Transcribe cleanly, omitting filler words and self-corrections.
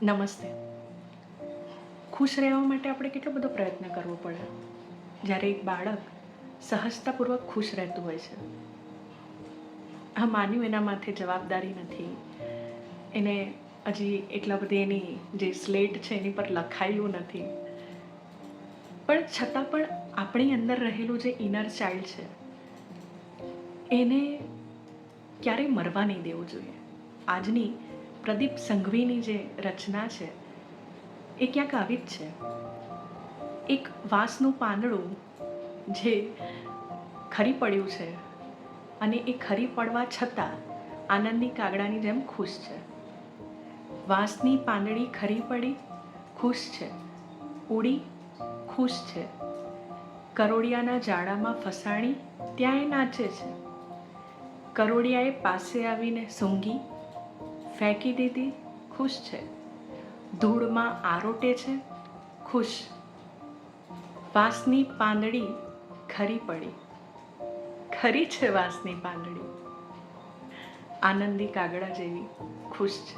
નમસ્તે. ખુશ રહેવા માટે આપણે કેટલો બધો પ્રયત્ન કરવો પડે. જ્યારે એક બાળક સહજતાપૂર્વક ખુશ રહેતું હોય છે, આ માન્યું એના માથે જવાબદારી નથી, એને હજી એટલા બધી એની જે સ્લેટ છે એની પર લખાયેલું નથી, પણ છતાં પણ આપણી અંદર રહેલું જે ઇનર ચાઇલ્ડ છે એને ક્યારેય મરવા નહીં દેવું જોઈએ. આજની પ્રદીપ સંઘવીની જે રચના છે એ ક્યાંક આવી જ છે. એક વાંસનું પાંદડું જે ખરી પડ્યું છે અને એ ખરી પડવા છતાં આનંદની કાગડાની જેમ ખુશ છે. વાંસની પાંદડી ખરી પડી, ખુશ છે, ઉડી, ખુશ છે, કરોડિયાના જાળામાં ફસાણી ત્યાં એ નાચે છે. કરોડિયાએ પાસે આવીને સૂંઘી, ફેંકી દીધી, ખુશ છે, ધૂળમાં આરોટે છે, ખુશ. વાંસની પાંદડી ખરી પડી, ખરી છે વાંસની પાંદડી, આનંદી કાગડા જેવી ખુશ છે.